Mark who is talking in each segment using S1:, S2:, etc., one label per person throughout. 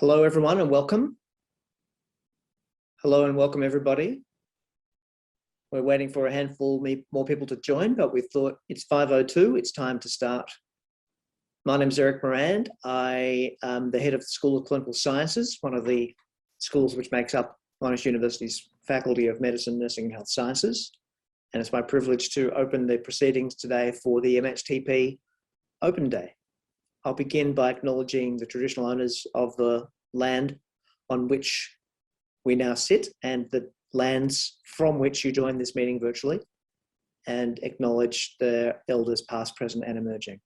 S1: Hello, everyone, and welcome. Hello and welcome, everybody. We're waiting for a handful more people to join, but we thought it's 5:02. It's time to start. My name is Eric Morand. I am the head of the School of Clinical Sciences, one of the schools which makes up Monash University's Faculty of Medicine, Nursing and Health Sciences. And it's my privilege to open the proceedings today for the MHTP Open Day. I'll begin by acknowledging the traditional owners of the land on which we now sit and the lands from which you join this meeting virtually, and acknowledge the elders past, present and emerging.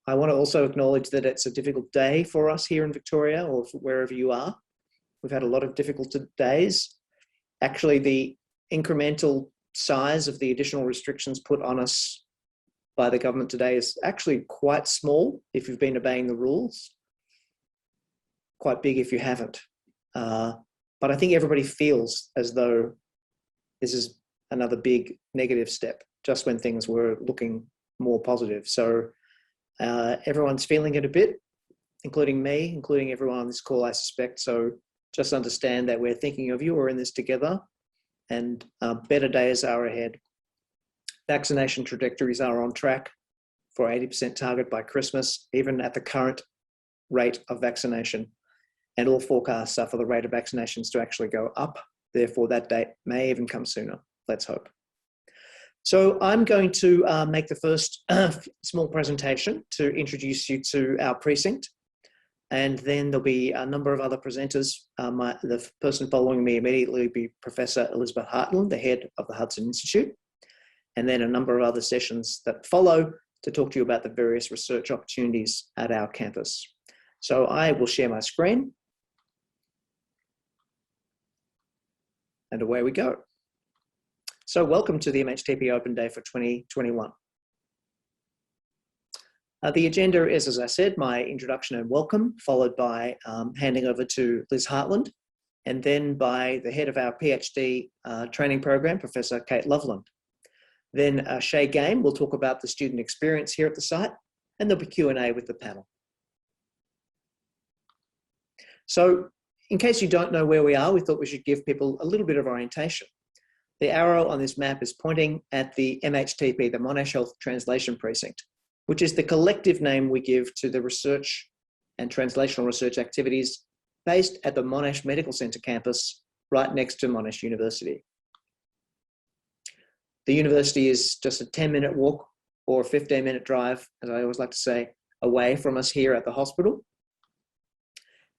S1: I want to also acknowledge that it's a difficult day for us here in Victoria or wherever you are. We've had a lot of difficult days. Actually, the incremental size of the additional restrictions put on us by the government today is actually quite small if you've been obeying the rules, quite big if you haven't. But I think everybody feels as though this is another big negative step, just when things were looking more positive. So everyone's feeling it a bit, including me, including everyone on this call, I suspect. So just understand that we're thinking of you, we're in this together, and better days are ahead. Vaccination trajectories are on track for 80% target by Christmas, even at the current rate of vaccination. And all forecasts are for the rate of vaccinations to actually go up. Therefore, that date may even come sooner. Let's hope. So I'm going to make the first small presentation to introduce you to our precinct. And then there'll be a number of other presenters. The person following me immediately will be Professor Elizabeth Hartland, the head of the Hudson Institute. And then a number of other sessions that follow to talk to you about the various research opportunities at our campus. So I will share my screen. And away we go. So welcome to the MHTP Open Day for 2021. The agenda is, as I said, my introduction and welcome, followed by handing over to Liz Hartland, and then by the head of our PhD training program, Professor Kate Loveland. Then Shay Game will talk about the student experience here at the site, and there'll be Q&A with the panel. So in case you don't know where we are, we thought we should give people a little bit of orientation. The arrow on this map is pointing at the MHTP, the Monash Health Translation Precinct, which is the collective name we give to the research and translational research activities based at the Monash Medical Centre campus, right next to Monash University. The university is just a 10-minute walk or a 15-minute drive, as I always like to say, away from us here at the hospital.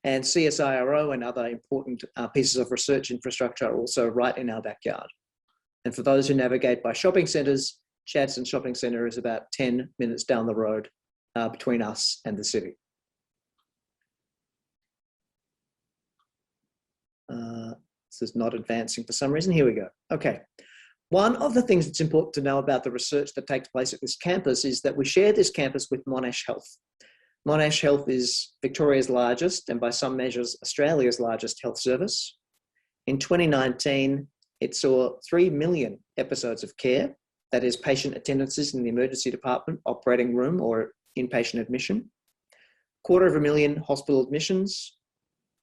S1: And CSIRO and other important pieces of research infrastructure are also right in our backyard. And for those who navigate by shopping centres, Chadstone Shopping Centre is about 10 minutes down the road between us and the city. This is not advancing for some reason. Here we go. Okay. One of the things that's important to know about the research that takes place at this campus is that we share this campus with Monash Health. Monash Health is Victoria's largest, and by some measures, Australia's largest health service. In 2019, it saw 3 million episodes of care, that is patient attendances in the emergency department, operating room or inpatient admission, 250,000 hospital admissions,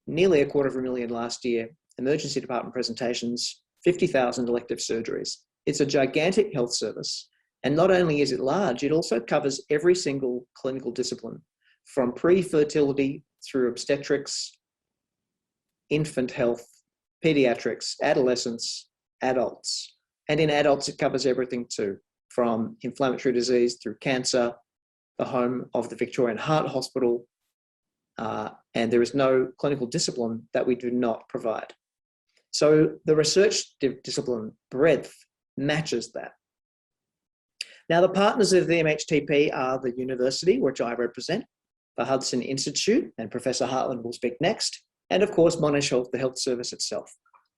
S1: nearly 250,000 last year, emergency department presentations, 50,000 elective surgeries. It's a gigantic health service. And not only is it large, it also covers every single clinical discipline, from pre-fertility through obstetrics, infant health, pediatrics, adolescents, adults. And in adults, it covers everything too, from inflammatory disease through cancer, the home of the Victorian Heart Hospital, and there is no clinical discipline that we do not provide. So the research discipline breadth matches that. Now, the partners of the MHTP are the university, which I represent, the Hudson Institute, and Professor Hartland will speak next, and of course, Monash Health, the health service itself.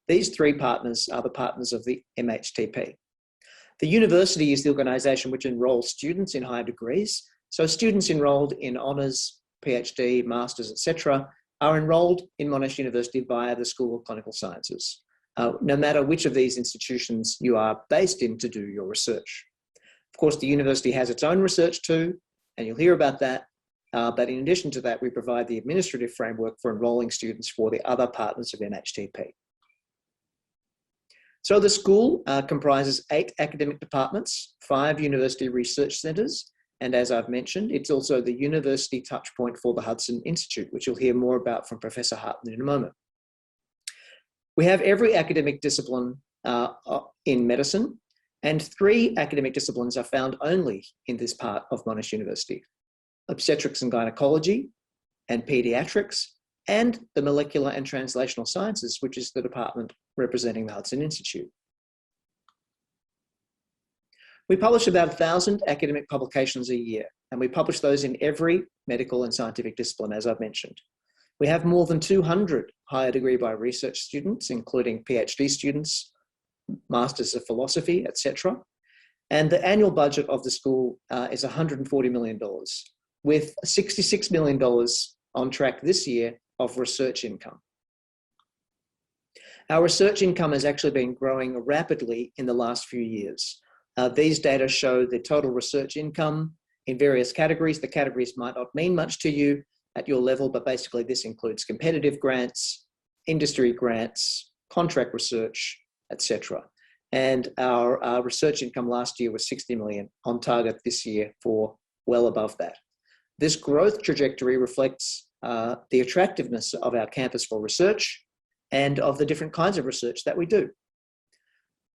S1: These three partners are the partners of the MHTP. The university is the organisation which enrolls students in higher degrees. So students enrolled in honours, PhD, masters, etc., are enrolled in Monash University via the School of Clinical Sciences, no matter which of these institutions you are based in to do your research. Of course, the university has its own research too, and you'll hear about that. But in addition to that, we provide the administrative framework for enrolling students for the other partners of NHTP. So the school comprises 8 academic departments, 5 university research centres, and as I've mentioned, it's also the university touchpoint for the Hudson Institute, which you'll hear more about from Professor Hartland in a moment. We have every academic discipline in medicine, and 3 academic disciplines are found only in this part of Monash University: obstetrics and gynecology, and paediatrics, and the molecular and translational sciences, which is the department representing the Hudson Institute. We publish about 1,000 academic publications a year, and we publish those in every medical and scientific discipline, as I've mentioned. We have more than 200 higher degree by research students, including PhD students, Masters of Philosophy, etc. And the annual budget of the school is $140 million, with $66 million on track this year of research income. Our research income has actually been growing rapidly in the last few years. These data show the total research income in various categories. The categories might not mean much to you at your level, but basically this includes competitive grants, industry grants, contract research, etc. And our research income last year was 60 million, on target this year for well above that. This growth trajectory reflects the attractiveness of our campus for research and of the different kinds of research that we do.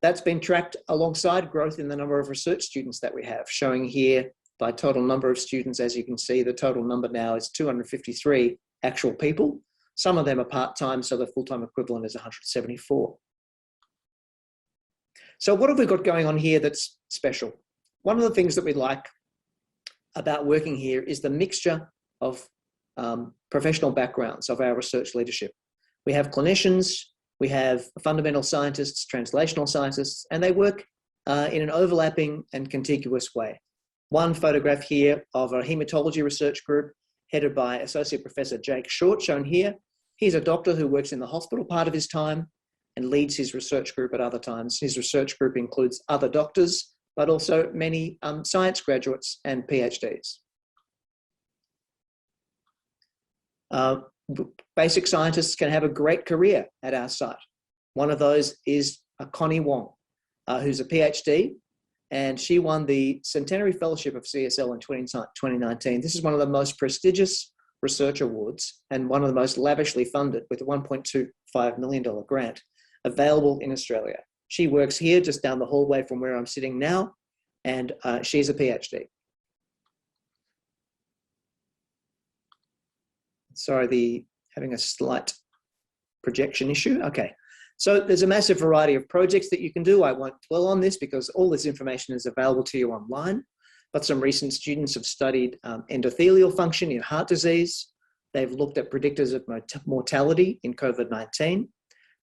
S1: That's been tracked alongside growth in the number of research students that we have, showing here by total number of students. As you can see, the total number now is 253 actual people. Some of them are part-time, so the full-time equivalent is 174. So what have we got going on here that's special? One of the things that we like about working here is the mixture of professional backgrounds of our research leadership. We have clinicians, we have fundamental scientists, translational scientists, and they work in an overlapping and contiguous way. One photograph here of a hematology research group headed by Associate Professor Jake Short, shown here. He's a doctor who works in the hospital part of his time and leads his research group at other times. His research group includes other doctors, but also many science graduates and PhDs. Basic scientists can have a great career at our site. One of those is Connie Wong, who's a PhD, and she won the Centenary Fellowship of CSL in 2019. This is one of the most prestigious research awards and one of the most lavishly funded, with a $1.25 million grant available in Australia. She works here just down the hallway from where I'm sitting now, and she's a PhD. Sorry, having a slight projection issue. Okay, so there's a massive variety of projects that you can do. I won't dwell on this because all this information is available to you online, but some recent students have studied endothelial function in heart disease. They've looked at predictors of mortality in COVID-19.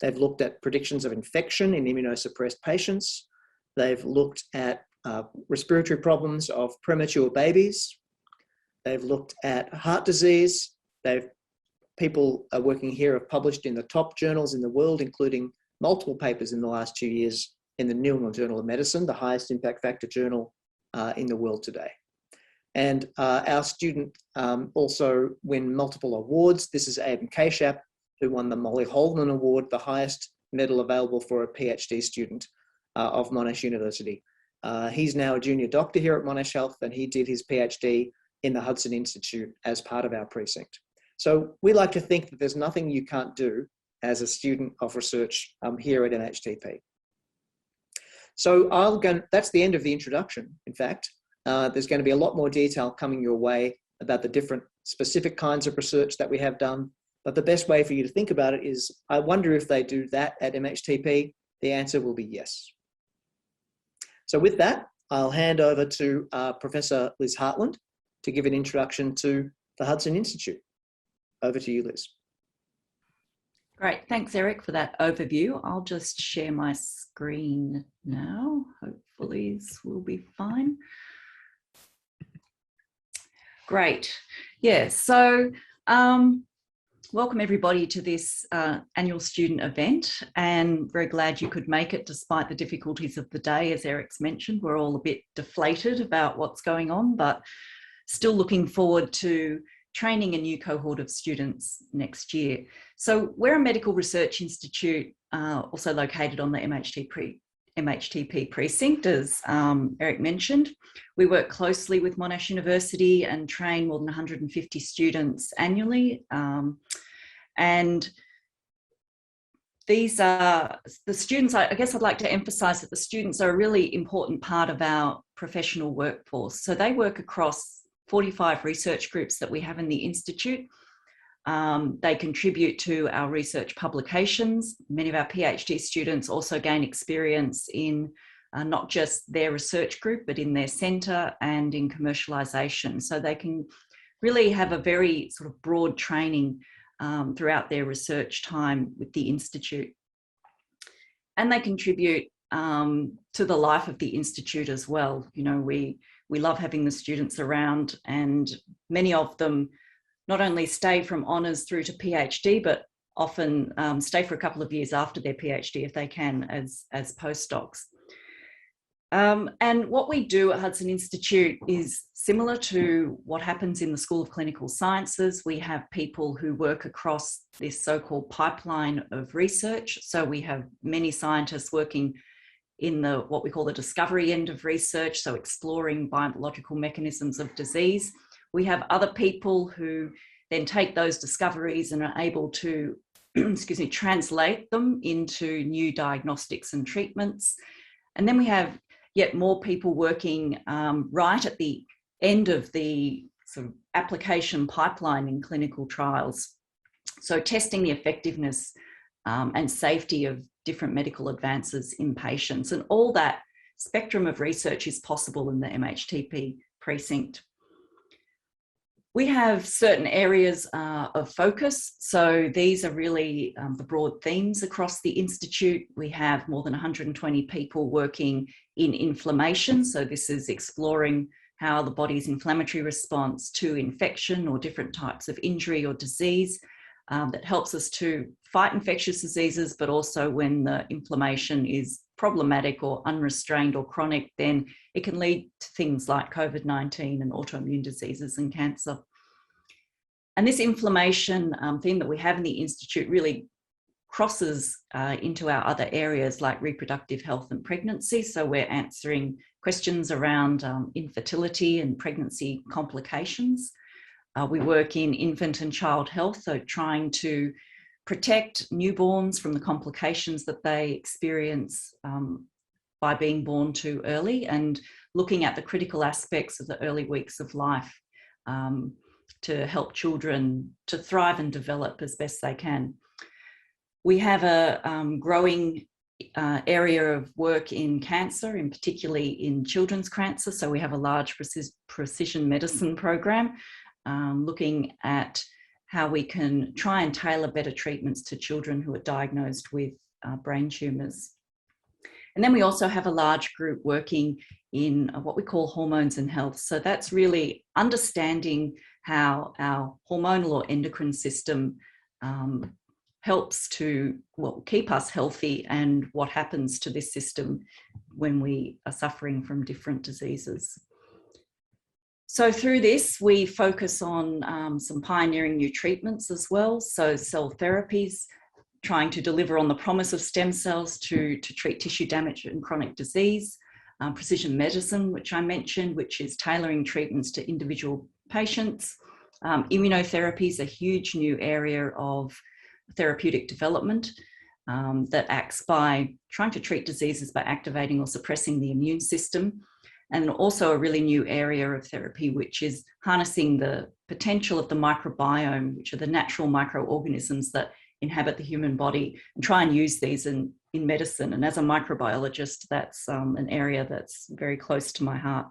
S1: They've looked at predictions of infection in immunosuppressed patients. They've looked at respiratory problems of premature babies. They've looked at heart disease. People working here have published in the top journals in the world, including multiple papers in the last 2 years in the New England Journal of Medicine, the highest impact factor journal in the world today. And our student also win multiple awards. This is Aidan Kashap, who won the Molly Holman Award, the highest medal available for a PhD student of Monash University. He's now a junior doctor here at Monash Health, and he did his PhD in the Hudson Institute as part of our precinct. So we like to think that there's nothing you can't do as a student of research here at NHTP. So that's the end of the introduction, in fact. There's going to be a lot more detail coming your way about the different specific kinds of research that we have done. But the best way for you to think about it is, I wonder if they do that at MHTP. The answer will be yes. So with that, I'll hand over to Professor Liz Hartland to give an introduction to the Hudson Institute. Over to you, Liz.
S2: Great, thanks Eric for that overview. I'll just share my screen now. Hopefully this will be fine. Great, yeah, so welcome everybody to this annual student event, and very glad you could make it despite the difficulties of the day. As Eric's mentioned, we're all a bit deflated about what's going on, but still looking forward to training a new cohort of students next year. So we're a medical research institute, also located on the MHTP precinct, as Eric mentioned. We work closely with Monash University and train more than 150 students annually. And these are the students, I guess I'd like to emphasise that the students are a really important part of our professional workforce. So they work across 45 research groups that we have in the Institute. They contribute to our research publications. Many of our PhD students also gain experience in not just their research group, but in their centre and in commercialisation. So they can really have a very sort of broad training throughout their research time with the Institute. And they contribute to the life of the Institute as well. You know, we love having the students around, and many of them not only stay from honours through to PhD, but often stay for a couple of years after their PhD if they can as postdocs. And what we do at Hudson Institute is similar to what happens in the School of Clinical Sciences. We have people who work across this so-called pipeline of research. So we have many scientists working in what we call the discovery end of research, so exploring biological mechanisms of disease. We have other people who then take those discoveries and are able to, translate them into new diagnostics and treatments. And then we have yet more people working right at the end of the sort of application pipeline in clinical trials. So testing the effectiveness and safety of different medical advances in patients. And all that spectrum of research is possible in the MHTP precinct. We have certain areas of focus. So these are really the broad themes across the Institute. We have more than 120 people working in inflammation. So this is exploring how the body's inflammatory response to infection or different types of injury or disease that helps us to fight infectious diseases, but also when the inflammation is problematic or unrestrained or chronic, then it can lead to things like COVID-19 and autoimmune diseases and cancer. And this inflammation theme that we have in the Institute really crosses into our other areas like reproductive health and pregnancy. So we're answering questions around infertility and pregnancy complications. We work in infant and child health, so trying to protect newborns from the complications that they experience by being born too early, and looking at the critical aspects of the early weeks of life to help children to thrive and develop as best they can. We have a growing area of work in cancer, and particularly in children's cancer. So we have a large precision medicine program looking at how we can try and tailor better treatments to children who are diagnosed with brain tumours. And then we also have a large group working in what we call hormones and health. So that's really understanding how our hormonal or endocrine system helps to keep us healthy, and what happens to this system when we are suffering from different diseases. So through this, we focus on some pioneering new treatments as well. So cell therapies, trying to deliver on the promise of stem cells to treat tissue damage and chronic disease. Precision medicine, which I mentioned, which is tailoring treatments to individual patients. Immunotherapy is a huge new area of therapeutic development that acts by trying to treat diseases by activating or suppressing the immune system. And also a really new area of therapy, which is harnessing the potential of the microbiome, which are the natural microorganisms that inhabit the human body, and try and use these in medicine. And as a microbiologist, that's an area that's very close to my heart.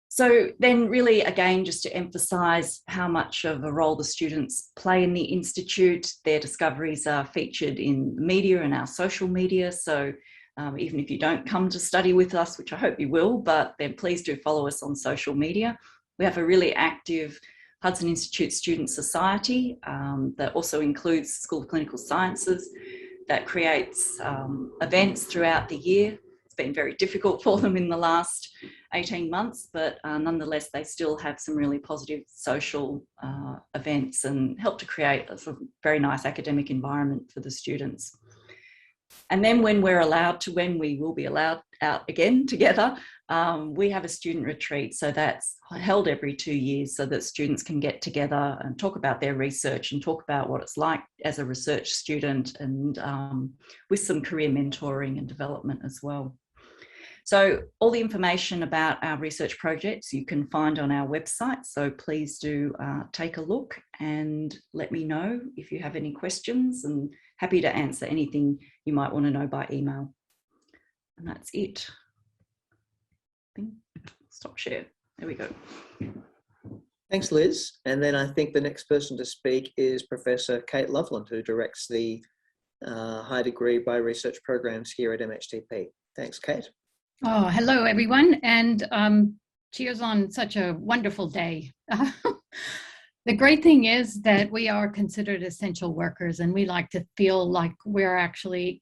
S2: So then really, again, just to emphasise how much of a role the students play in the Institute, their discoveries are featured in media and our social media. So even if you don't come to study with us, which I hope you will, but then please do follow us on social media. We have a really active Hudson Institute Student Society that also includes School of Clinical Sciences, that creates events throughout the year. It's been very difficult for them in the last 18 months, but nonetheless, they still have some really positive social events and help to create a sort of very nice academic environment for the students. And then when we will be allowed out again together, we have a student retreat. So that's held every 2 years so that students can get together and talk about their research and talk about what it's like as a research student, and with some career mentoring and development as well. So all the information about our research projects you can find on our website. So please do take a look and let me know if you have any questions, and happy to answer anything you might want to know by email. And that's it. Stop share. There we go.
S1: Thanks, Liz. And then I think the next person to speak is Professor Kate Loveland, who directs the high degree bioresearch programs here at MHTP. Thanks, Kate.
S3: Oh, hello, everyone, and cheers on such a wonderful day. The great thing is that we are considered essential workers, and we like to feel like we're actually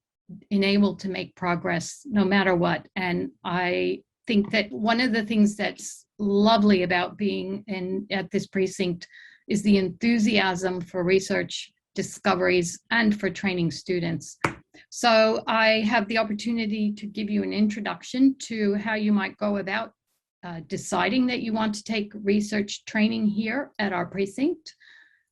S3: enabled to make progress no matter what. And I think that one of the things that's lovely about being at this precinct is the enthusiasm for research discoveries and for training students. So I have the opportunity to give you an introduction to how you might go about deciding that you want to take research training here at our precinct.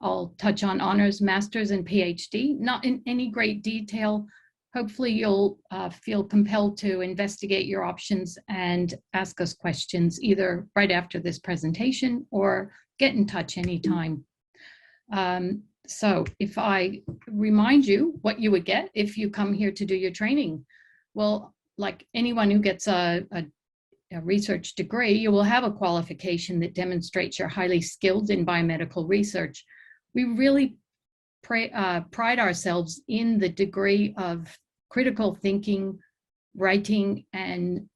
S3: I'll touch on honors, masters, and PhD, not in any great detail. Hopefully you'll feel compelled to investigate your options and ask us questions either right after this presentation or get in touch anytime. So if I remind you what you would get if you come here to do your training, well, like anyone who gets a research degree, you will have a qualification that demonstrates you're highly skilled in biomedical research. We really pride ourselves in the degree of critical thinking, writing, and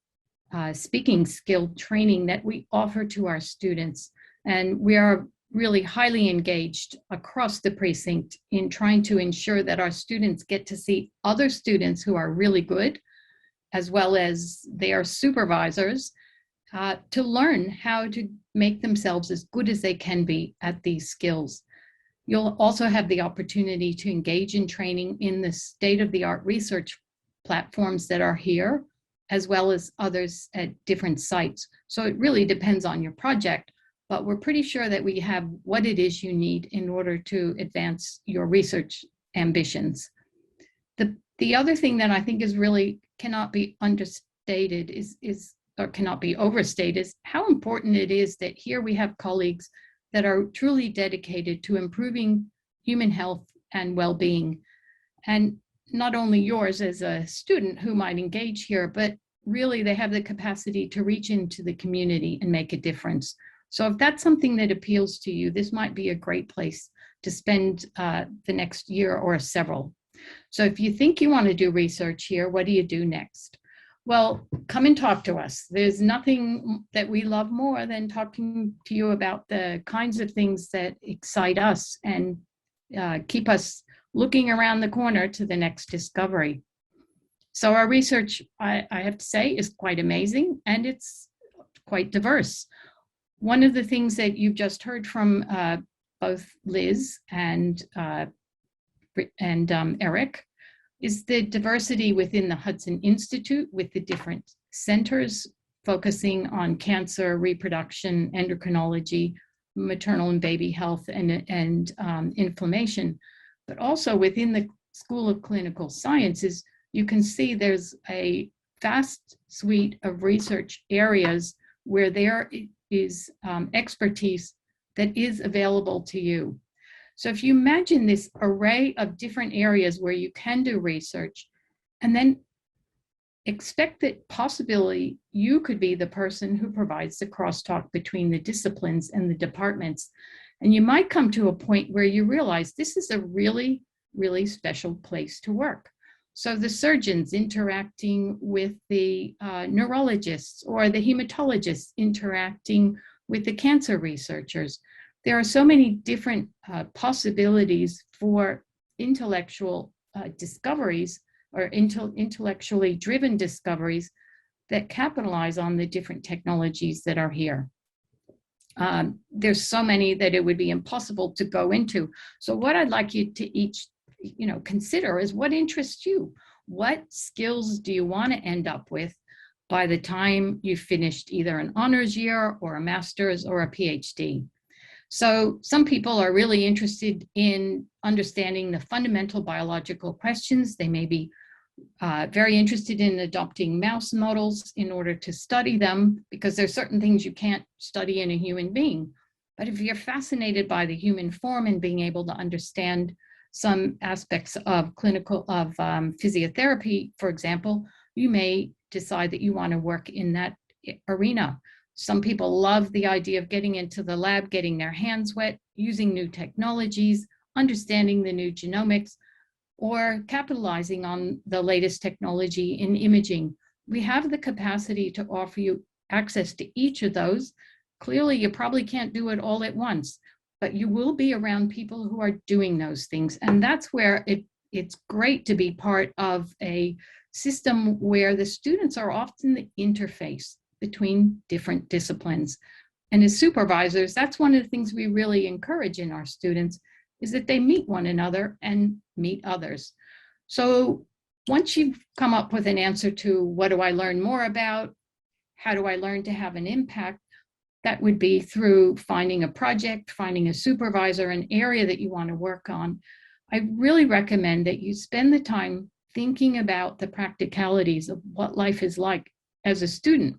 S3: speaking skill training that we offer to our students. And we are really highly engaged across the precinct in trying to ensure that our students get to see other students who are really good, as well as their supervisors, to learn how to make themselves as good as they can be at these skills. You'll also have the opportunity to engage in training in the state-of-the-art research platforms that are here, as well as others at different sites. So it really depends on your project, but we're pretty sure that we have what it is you need in order to advance your research ambitions. The other thing that I think is really cannot be understated or cannot be overstated is how important it is that here we have colleagues that are truly dedicated to improving human health and well-being. And not only yours as a student who might engage here, but really they have the capacity to reach into the community and make a difference. So if that's something that appeals to you, this might be a great place to spend the next year or several. So if you think you want to do research here, what do you do next? Well, come and talk to us. There's nothing that we love more than talking to you about the kinds of things that excite us and keep us looking around the corner to the next discovery. So our research, I have to say, is quite amazing, and it's quite diverse. One of the things that you've just heard from both Liz and Eric is the diversity within the Hudson Institute with the different centers focusing on cancer, reproduction, endocrinology, maternal and baby health, and inflammation. But also within the School of Clinical Sciences, you can see there's a vast suite of research areas where there is expertise that is available to you. So if you imagine this array of different areas where you can do research, and then expect that possibly you could be the person who provides the crosstalk between the disciplines and the departments. And you might come to a point where you realize this is a really, really special place to work. So the surgeons interacting with the neurologists, or the hematologists interacting with the cancer researchers. There are so many different possibilities for intellectual discoveries or intellectually driven discoveries that capitalize on the different technologies that are here. There's so many that it would be impossible to go into. So what I'd like you to each, consider is what interests you. What skills do you want to end up with by the time you've finished either an honors year or a master's or a PhD? So some people are really interested in understanding the fundamental biological questions. They may be very interested in adopting mouse models in order to study them, because there's certain things you can't study in a human being. But if you're fascinated by the human form and being able to understand some aspects of physiotherapy, for example, you may decide that you want to work in that arena. Some people love the idea of getting into the lab, getting their hands wet, using new technologies, understanding the new genomics, or capitalizing on the latest technology in imaging. We have the capacity to offer you access to each of those. Clearly, you probably can't do it all at once, but you will be around people who are doing those things. And that's where it's great to be part of a system where the students are often the interface between different disciplines. And as supervisors, that's one of the things we really encourage in our students, is that they meet one another and meet others. So once you've come up with an answer to what do I learn more about, how do I learn to have an impact, that would be through finding a project, finding a supervisor, an area that you want to work on. I really recommend that you spend the time thinking about the practicalities of what life is like as a student.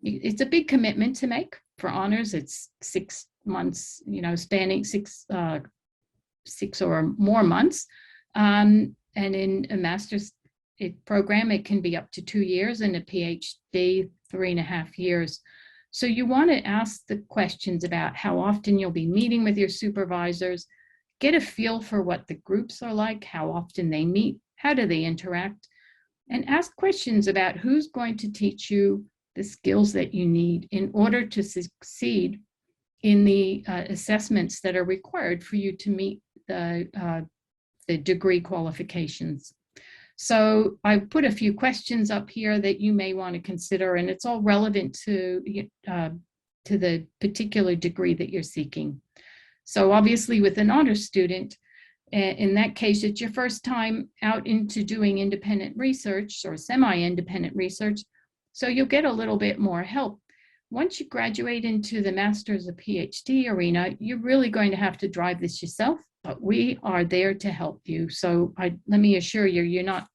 S3: It's a big commitment to make. For honors, it's 6 months, spanning six or more months. And in a master's program, it can be up to 2 years, and a PhD, 3.5 years. So you want to ask the questions about how often you'll be meeting with your supervisors, get a feel for what the groups are like, how often they meet, how do they interact, and ask questions about who's going to teach you the skills that you need in order to succeed in the assessments that are required for you to meet the degree qualifications. So I put a few questions up here that you may want to consider, and it's all relevant to the particular degree that you're seeking. So obviously with an honors student, in that case, it's your first time out into doing independent research or semi-independent research, so you'll get a little bit more help. Once you graduate into the master's or PhD arena, you're really going to have to drive this yourself, but we are there to help you. So let me assure you, you're not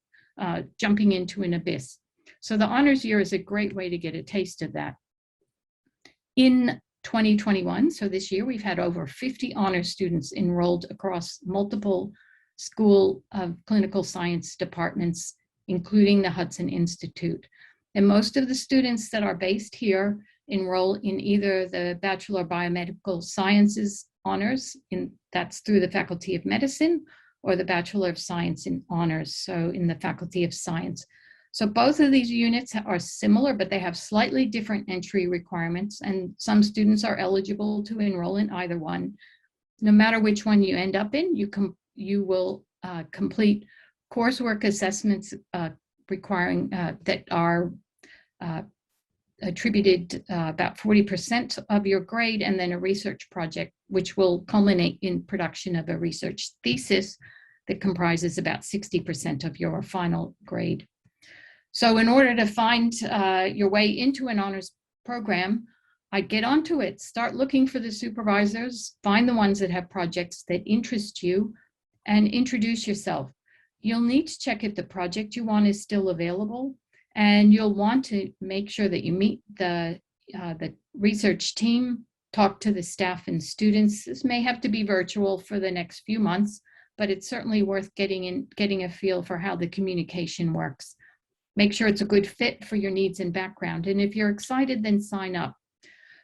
S3: jumping into an abyss. So the honors year is a great way to get a taste of that. In 2021, so this year, we've had over 50 honors students enrolled across multiple School of Clinical Science departments, including the Hudson Institute. And most of the students that are based here enroll in either the Bachelor of Biomedical Sciences honors, that's through the Faculty of Medicine, or the Bachelor of Science in honors, so in the Faculty of Science. So both of these units are similar, but they have slightly different entry requirements, and some students are eligible to enroll in either one. No matter which one you end up in, you will complete coursework assessments requiring that are attributed about 40% of your grade, and then a research project, which will culminate in production of a research thesis that comprises about 60% of your final grade. So in order to find your way into an honors program, I'd get onto it, start looking for the supervisors, find the ones that have projects that interest you, and introduce yourself. You'll need to check if the project you want is still available, and you'll want to make sure that you meet the research team, talk to the staff and students. This may have to be virtual for the next few months, but it's certainly worth getting a feel for how the communication works. Make sure it's a good fit for your needs and background. And if you're excited, then sign up.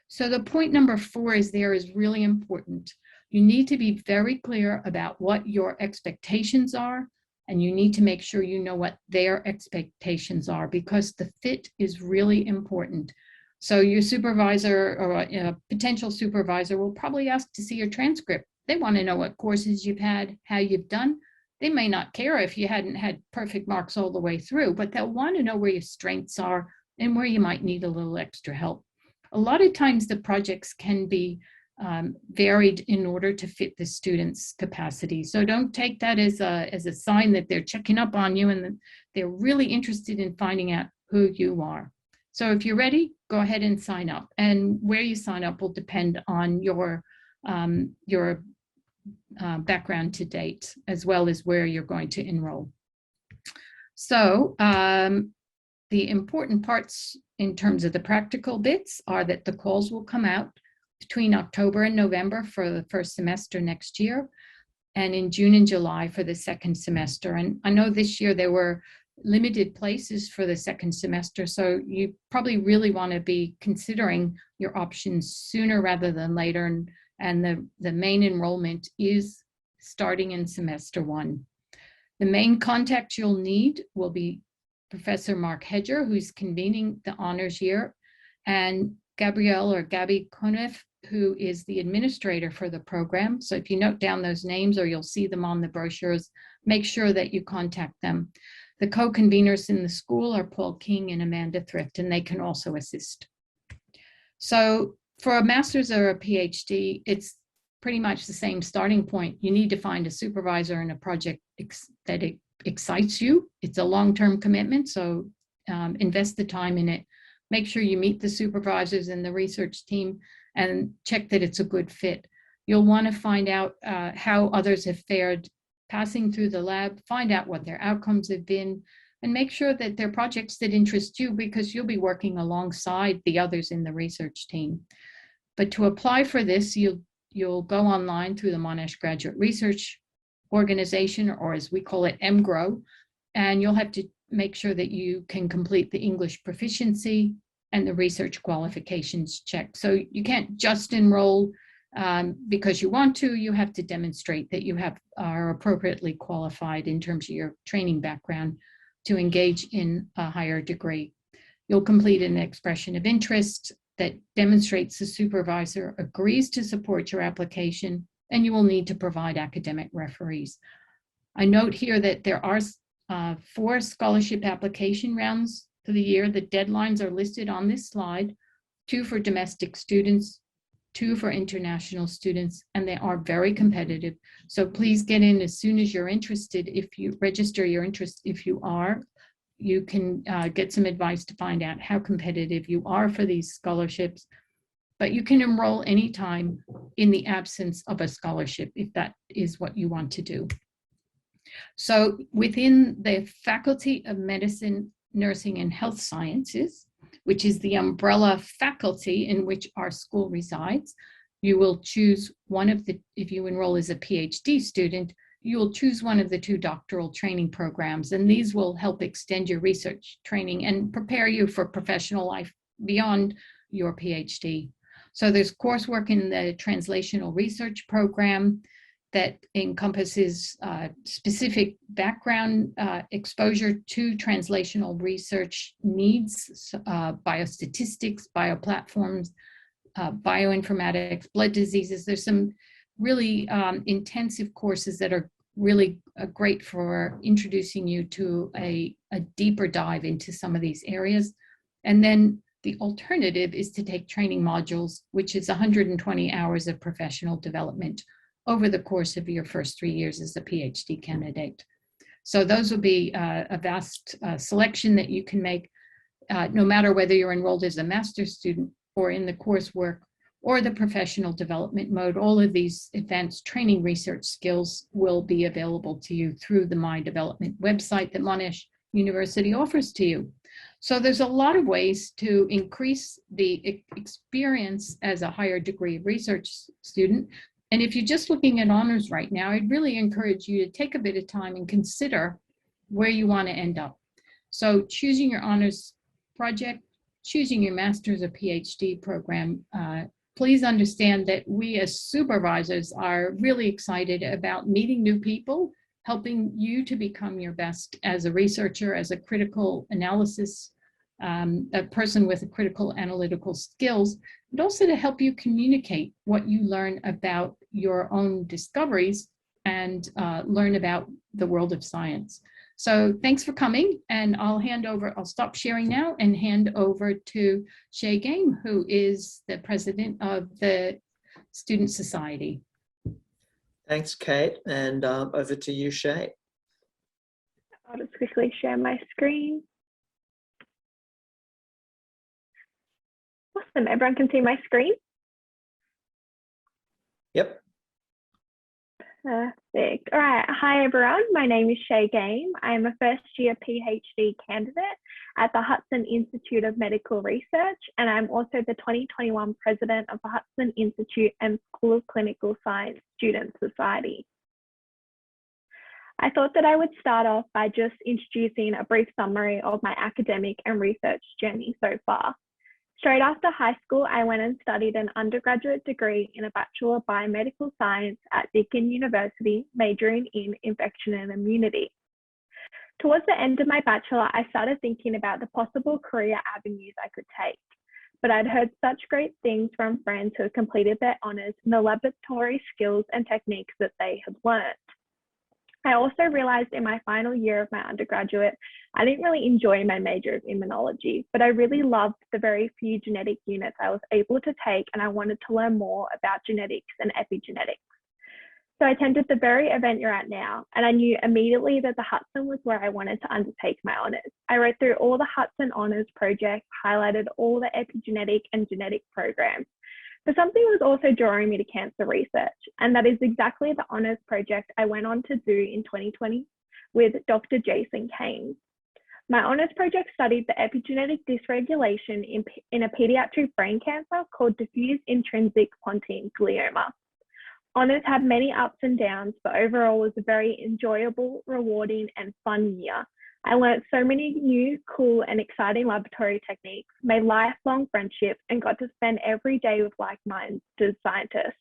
S3: So the point number 4 is really important. You need to be very clear about what your expectations are, and you need to make sure you know what their expectations are, because the fit is really important. So your supervisor or a potential supervisor will probably ask to see your transcript. They want to know what courses you've had, how you've done. They may not care if you hadn't had perfect marks all the way through, but they'll want to know where your strengths are and where you might need a little extra help. A lot of times the projects can be varied in order to fit the student's capacity. So don't take that as a sign that they're checking up on you and that they're really interested in finding out who you are. So if you're ready, go ahead and sign up. And where you sign up will depend on your background to date, as well as where you're going to enroll. So the important parts in terms of the practical bits are that the calls will come out between October and November for the first semester next year, and in June and July for the second semester. And I know this year there were limited places for the second semester, so you probably really want to be considering your options sooner rather than later. And the main enrollment is starting in semester 1. The main contact you'll need will be Professor Mark Hedger, who's convening the honors year, and Gabrielle or Gabby Konev, who is the administrator for the program. So if you note down those names, or you'll see them on the brochures, make sure that you contact them. The co-conveners in the school are Paul King and Amanda Thrift, and they can also assist. So for a master's or a PhD, it's pretty much the same starting point. You need to find a supervisor and a project that excites you. It's a long-term commitment, so invest the time in it. Make sure you meet the supervisors and the research team and check that it's a good fit. You'll want to find out how others have fared passing through the lab, find out what their outcomes have been, and make sure that they're projects that interest you, because you'll be working alongside the others in the research team. But to apply for this, you'll go online through the Monash Graduate Research Organization, or as we call it, MGRO, and you'll have to make sure that you can complete the English proficiency and the research qualifications check. So you can't just enroll because you want to. You have to demonstrate that you are appropriately qualified in terms of your training background to engage in a higher degree. You'll complete an expression of interest that demonstrates the supervisor agrees to support your application, and you will need to provide academic referees. I note here that there are 4 scholarship application rounds for the year. The deadlines are listed on this slide: 2 for domestic students, 2 for international students, and they are very competitive. So please get in as soon as you're interested. If you register your interest, if you are, you can get some advice to find out how competitive you are for these scholarships. But you can enroll anytime in the absence of a scholarship, if that is what you want to do. So within the Faculty of Medicine, Nursing, and Health Sciences, which is the umbrella faculty in which our school resides, you will choose one of the, if you enroll as a PhD student, you will choose one of the 2 doctoral training programs, and these will help extend your research training and prepare you for professional life beyond your PhD. So there's coursework in the translational research program that encompasses specific background exposure to translational research needs, biostatistics, bioplatforms, bioinformatics, blood diseases. There's some really intensive courses that are really great for introducing you to a deeper dive into some of these areas. And then the alternative is to take training modules, which is 120 hours of professional development over the course of your first 3 years as a PhD candidate. So those will be a vast selection that you can make, no matter whether you're enrolled as a master's student or in the coursework or the professional development mode. All of these advanced training research skills will be available to you through the My Development website that Monash University offers to you. So there's a lot of ways to increase the experience as a higher degree research student. And if you're just looking at honors right now, I'd really encourage you to take a bit of time and consider where you want to end up. So choosing your honors project, choosing your master's or PhD program, please understand that we as supervisors are really excited about meeting new people, helping you to become your best as a researcher, as a critical analysis, a person with a critical analytical skills, but also to help you communicate what you learn about your own discoveries and learn about the world of science. So thanks for coming, and I'll stop sharing now and hand over to Shay Game, who is the president of the Student Society.
S1: Thanks, Kate, and over to you, Shay.
S4: I'll just quickly share my screen. Awesome, everyone can see my screen?
S1: Yep.
S4: Perfect. All right. Hi, everyone. My name is Shay Game. I am a first-year PhD candidate at the Hudson Institute of Medical Research, and I'm also the 2021 president of the Hudson Institute and School of Clinical Science Student Society. I thought that I would start off by just introducing a brief summary of my academic and research journey so far. Straight after high school, I went and studied an undergraduate degree in a Bachelor of Biomedical Science at Deakin University, majoring in infection and immunity. Towards the end of my bachelor, I started thinking about the possible career avenues I could take, but I'd heard such great things from friends who had completed their honours in the laboratory skills and techniques that they had learned. I also realized in my final year of my undergraduate, I didn't really enjoy my major of immunology, but I really loved the very few genetic units I was able to take, and I wanted to learn more about genetics and epigenetics. So I attended the very event you're at now, and I knew immediately that the Hudson was where I wanted to undertake my honours. I read through all the Hudson honours projects, highlighted all the epigenetic and genetic programs. But something was also drawing me to cancer research, and that is exactly the honours project I went on to do in 2020 with Dr. Jason Kane. My honours project studied the epigenetic dysregulation in a pediatric brain cancer called diffuse intrinsic pontine glioma. Honours had many ups and downs, but overall was a very enjoyable, rewarding, and fun year. I learned so many new, cool, and exciting laboratory techniques, made lifelong friendships, and got to spend every day with like-minded scientists.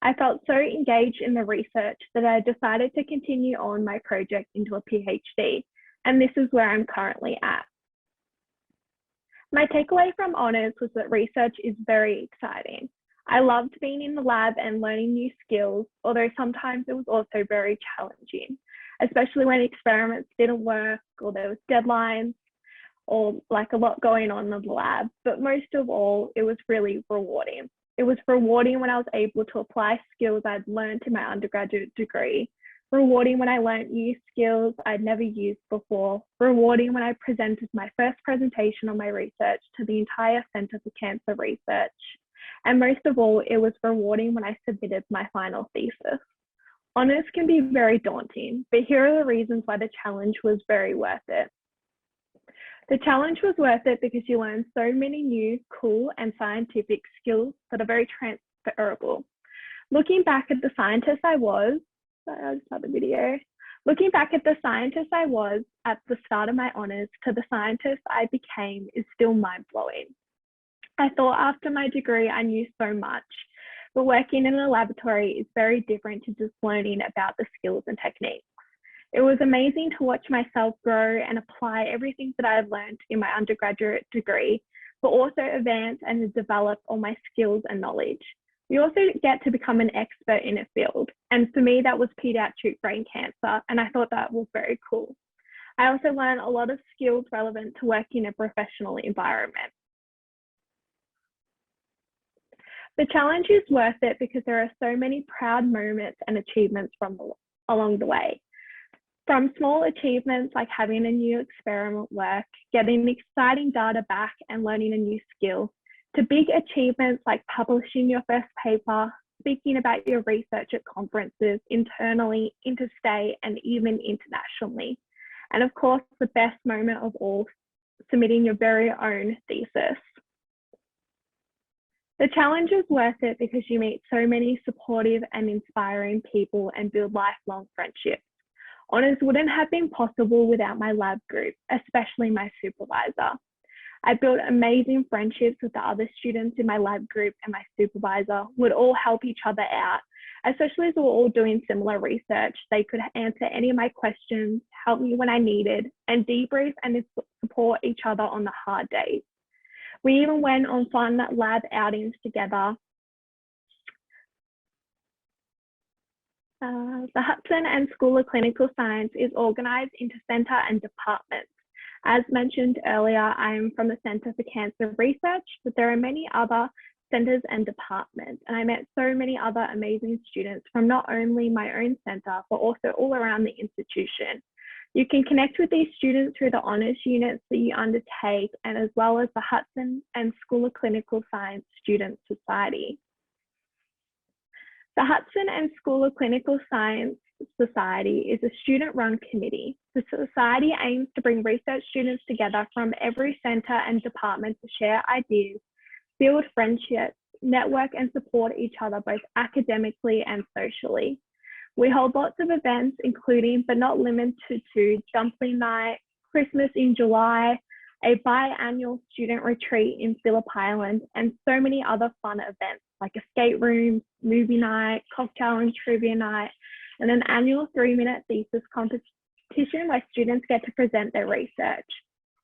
S4: I felt so engaged in the research that I decided to continue on my project into a PhD, and this is where I'm currently at. My takeaway from honours was that research is very exciting. I loved being in the lab and learning new skills, although sometimes it was also very challenging, especially when experiments didn't work or there was deadlines or like a lot going on in the lab. But most of all, it was really rewarding. It was rewarding when I was able to apply skills I'd learned in my undergraduate degree, rewarding when I learned new skills I'd never used before, rewarding when I presented my first presentation on my research to the entire Centre for Cancer Research. And most of all, it was rewarding when I submitted my final thesis. Honours can be very daunting, but here are the reasons why the challenge was very worth it. The challenge was worth it because you learn so many new, cool, and scientific skills that are very transferable. Looking back at the scientist I was, I'll just start the video. Looking back at the scientist I was at the start of my honours to the scientist I became is still mind-blowing. I thought after my degree I knew so much, but working in a laboratory is very different to just learning about the skills and techniques. It was amazing to watch myself grow and apply everything that I had learned in my undergraduate degree, but also advance and develop all my skills and knowledge. We also get to become an expert in a field, and for me that was pediatric brain cancer, and I thought that was very cool. I also learned a lot of skills relevant to working in a professional environment. The challenge is worth it because there are so many proud moments and achievements along the way. From small achievements like having a new experiment work, getting exciting data back and learning a new skill, to big achievements like publishing your first paper, speaking about your research at conferences, internally, interstate, and even internationally. And of course, the best moment of all, submitting your very own thesis. The challenge is worth it because you meet so many supportive and inspiring people and build lifelong friendships. Honours wouldn't have been possible without my lab group, especially my supervisor. I built amazing friendships with the other students in my lab group, and my supervisor would all help each other out, especially as we were all doing similar research. They could answer any of my questions, help me when I needed, and debrief and support each other on the hard days. We even went on fun lab outings together. The Hudson and School of Clinical Science is organised into centre and departments. As mentioned earlier, I am from the Centre for Cancer Research, but there are many other centres and departments, and I met so many other amazing students from not only my own centre, but also all around the institution. You can connect with these students through the honours units that you undertake, and as well as the Hudson and School of Clinical Science Student Society. The Hudson and School of Clinical Science Society is a student-run committee. The society aims to bring research students together from every centre and department to share ideas, build friendships, network and support each other both academically and socially. We hold lots of events, including but not limited to Dumpling Night, Christmas in July, a biannual student retreat in Phillip Island, and so many other fun events like escape rooms, movie night, cocktail and trivia night, and an annual 3-minute thesis competition where students get to present their research.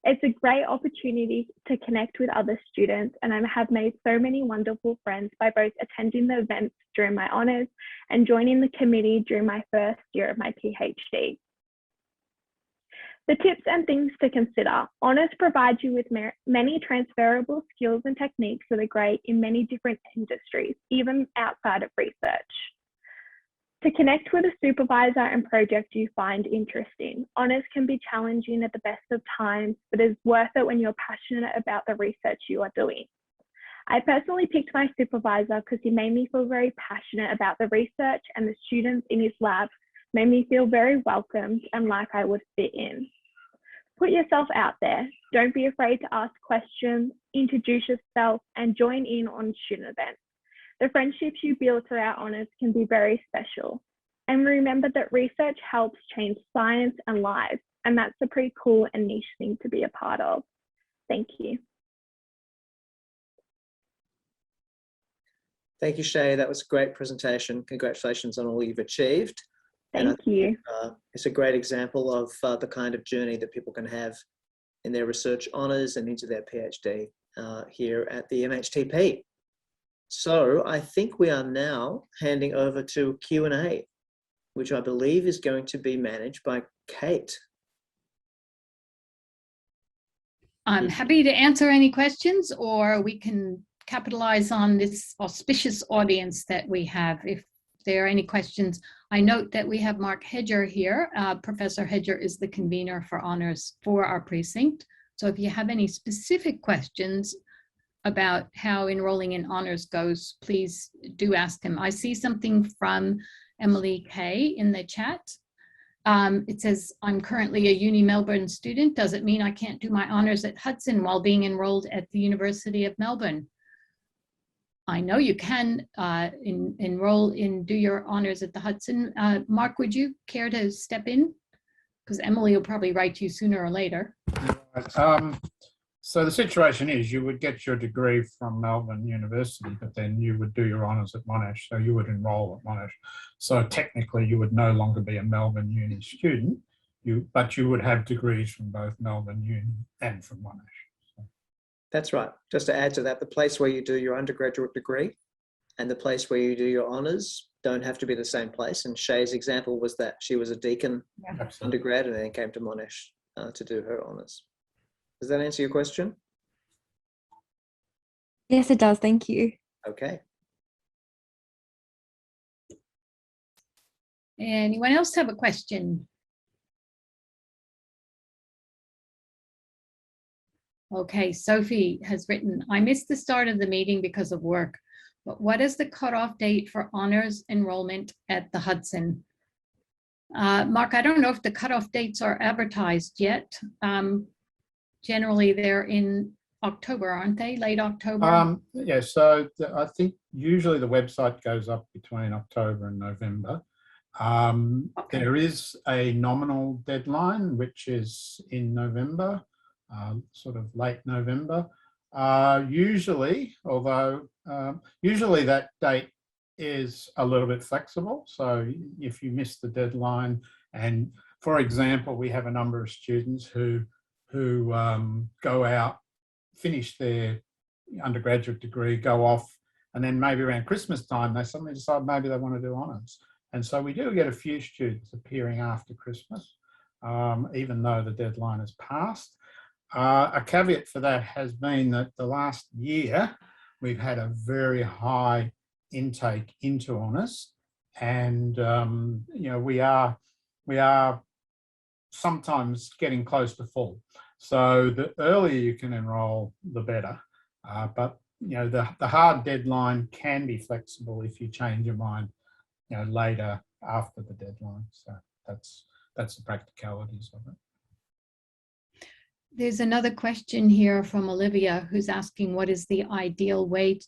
S4: It's a great opportunity to connect with other students, and I have made so many wonderful friends by both attending the events during my honours and joining the committee during my first year of my PhD. The tips and things to consider. Honours provide you with many transferable skills and techniques that are great in many different industries, even outside of research. To connect with a supervisor and project you find interesting. Honours can be challenging at the best of times, but is worth it when you're passionate about the research you are doing. I personally picked my supervisor because he made me feel very passionate about the research, and the students in his lab made me feel very welcomed and like I would fit in. Put yourself out there. Don't be afraid to ask questions, introduce yourself, and join in on student events. The friendships you build throughout honours can be very special. And remember that research helps change science and lives, and that's a pretty cool and niche thing to be a part of. Thank you.
S1: Thank you, Shay. That was a great presentation. Congratulations on all you've achieved.
S4: Thank you.
S1: It's a great example of the kind of journey that people can have in their research honours and into their PhD here at the MHTP. So I think we are now handing over to Q&A, which I believe is going to be managed by Kate.
S3: I'm happy to answer any questions, or we can capitalize on this auspicious audience that we have. If there are any questions, I note that we have Mark Hedger here. Professor Hedger is the convener for honors for our precinct. So if you have any specific questions about how enrolling in honors goes, please do ask him. I see something from Emily Kay in the chat. It says, I'm currently a Uni Melbourne student. Does it mean I can't do my honors at Hudson while being enrolled at the University of Melbourne? I know you can enroll do your honors at the Hudson. Mark, would you care to step in? Because Emily will probably write to you sooner or later.
S5: So the situation is you would get your degree from Melbourne University, but then you would do your honours at Monash, so you would enrol at Monash. So technically you would no longer be a Melbourne Uni student, but you would have degrees from both Melbourne Uni and from Monash. So.
S1: That's right. Just to add to that, the place where you do your undergraduate degree and the place where you do your honours don't have to be the same place. And Shay's example was that she was a Deakin undergrad and then came to Monash to do her honours. Does that answer your question?
S6: Yes, it does. Thank you.
S1: Okay.
S3: Anyone else have a question? Okay, Sophie has written, I missed the start of the meeting because of work, but what is the cutoff date for honors enrollment at the Hudson? Mark, I don't know if the cutoff dates are advertised yet. Generally, they're in October, aren't they? Late October?
S5: Yeah, so I think usually the website goes up between October and November. Okay. There is a nominal deadline, which is in November, sort of late November. Usually that date is a little bit flexible. So if you miss the deadline, and for example, we have a number of students who go out, finish their undergraduate degree, go off, and then maybe around Christmas time, they suddenly decide maybe they want to do honours. And so we do get a few students appearing after Christmas, even though the deadline has passed. A caveat for that has been that the last year, we've had a very high intake into honours, and we are sometimes getting close to full. So the earlier you can enrol, the better. But the hard deadline can be flexible if you change your mind, later after the deadline. So that's the practicalities of it.
S3: There's another question here from Olivia, who's asking, what is the ideal way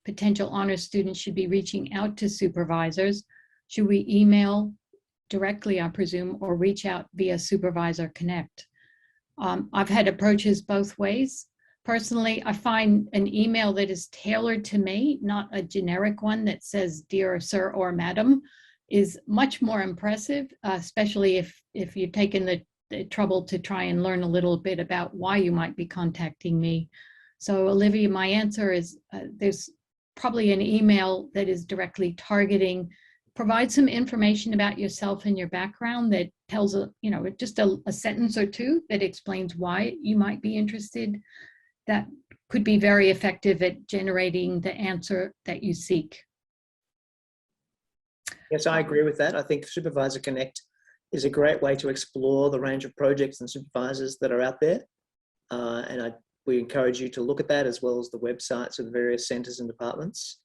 S3: potential honors students should be reaching out to supervisors? Should we email directly, I presume, or reach out via Supervisor Connect? I've had approaches both ways. Personally, I find an email that is tailored to me, not a generic one that says dear sir or madam, is much more impressive, especially if you've taken the trouble to try and learn a little bit about why you might be contacting me. So Olivia, my answer is there's probably an email that is directly targeting, provide some information about yourself and your background that tells just a sentence or two that explains why you might be interested. That could be very effective at generating the answer that you seek.
S1: Yes, I agree with that. I think Supervisor Connect is a great way to explore the range of projects and supervisors that are out there. We encourage you to look at that, as well as the websites of the various centres and departments.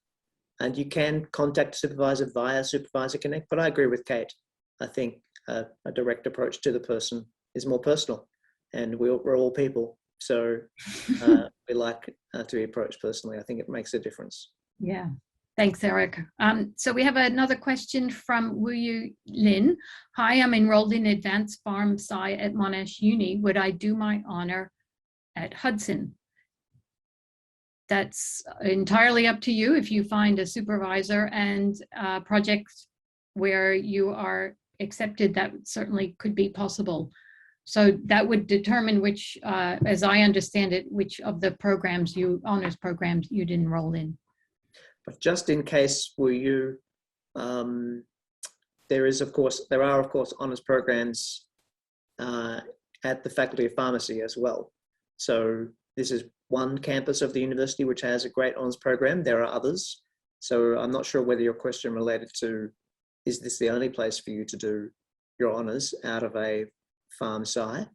S1: And you can contact a supervisor via Supervisor Connect, but I agree with Kate. I think a direct approach to the person is more personal, and we're all people. So we like to be approached personally. I think it makes a difference.
S3: Yeah. Thanks, Eric. So we have another question from Wu Yu Lin. Hi, I'm enrolled in Advanced Pharm Sci at Monash Uni. Would I do my honor at Hudson? That's entirely up to you. If you find a supervisor and projects where you are accepted, that certainly could be possible. So that would determine which, as I understand it, which of the programs honors programs you'd enroll in.
S1: But just in case, there are of course honours programs at the Faculty of Pharmacy as well. So this is one campus of the university which has a great honours program. There are others. So I'm not sure whether your question related to, is this the only place for you to do your honours out of a Pharm Sci?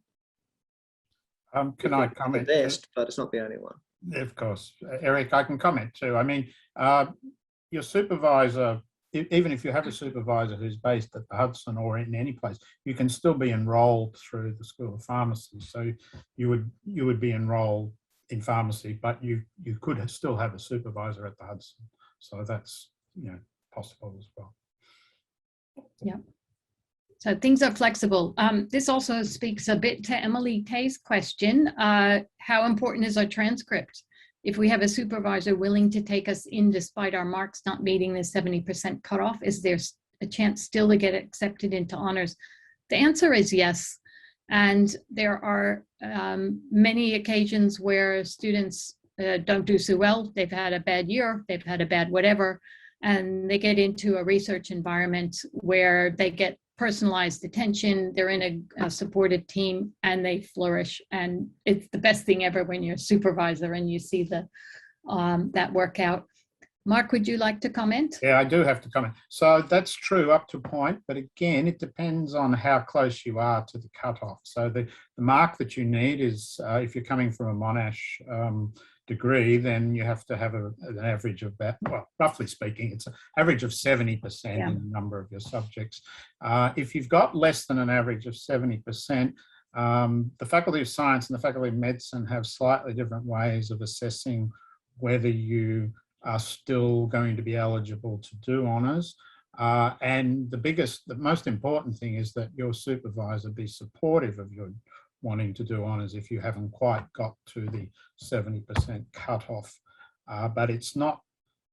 S5: Can I comment?
S1: The best, but it's not the only one.
S5: Of course. Eric, I can comment too. I mean, your supervisor, even if you have a supervisor who's based at the Hudson or in any place, you can still be enrolled through the School of Pharmacy. So you would be enrolled in pharmacy, but you could still have a supervisor at the Hudson. So that's possible as well.
S3: Yeah. So things are flexible. This also speaks a bit to Emily Tay's question. How important is our transcript? If we have a supervisor willing to take us in despite our marks not meeting the 70% cutoff, is there a chance still to get accepted into honors? The answer is yes. And there are many occasions where students don't do so well. They've had a bad year, they've had a bad whatever, and they get into a research environment where they get personalized attention, they're in a supportive team, and they flourish. And it's the best thing ever when you're a supervisor and you see that work out. Mark, would you like to comment?
S5: Yeah, I do have to comment. So that's true up to a point, but again, it depends on how close you are to the cutoff. So the mark that you need is, if you're coming from a Monash degree, then you have to have an average of about, well, roughly speaking, it's an average of 70% in a number of your subjects. If you've got less than an average of 70%, the Faculty of Science and the Faculty of Medicine have slightly different ways of assessing whether you are still going to be eligible to do honours. And the most important thing is that your supervisor be supportive of your wanting to do honours if you haven't quite got to the 70% cutoff. But it's not,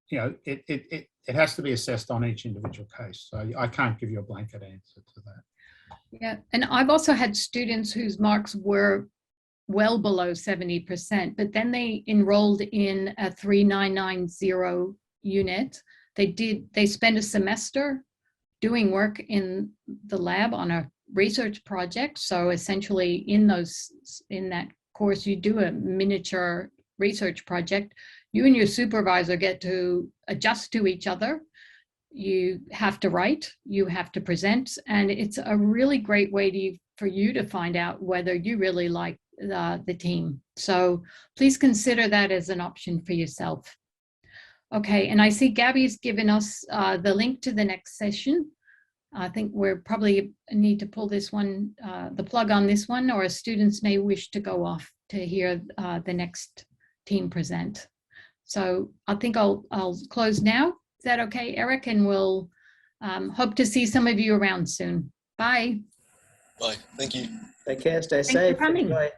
S5: it has to be assessed on each individual case. So I can't give you a blanket answer to that.
S3: Yeah, and I've also had students whose marks were well below 70%, but then they enrolled in a 3990 unit. They spent a semester doing work in the lab on a research project. So essentially in that course, you do a miniature research project. You and your supervisor get to adjust to each other. You have to write, you have to present, and it's a really great way for you to find out whether you really like the team. So please consider that as an option for yourself. Okay, and I see Gabby's given us the link to the next session. I think we're probably need to pull this one, the plug on this one, or students may wish to go off to hear the next team present. So I think I'll close now. Is that okay, Eric? And we'll hope to see some of you around soon. Bye.
S6: Bye. Thank you.
S1: Take care. Stay
S3: Thanks for
S1: safe.
S3: coming.
S1: Enjoy.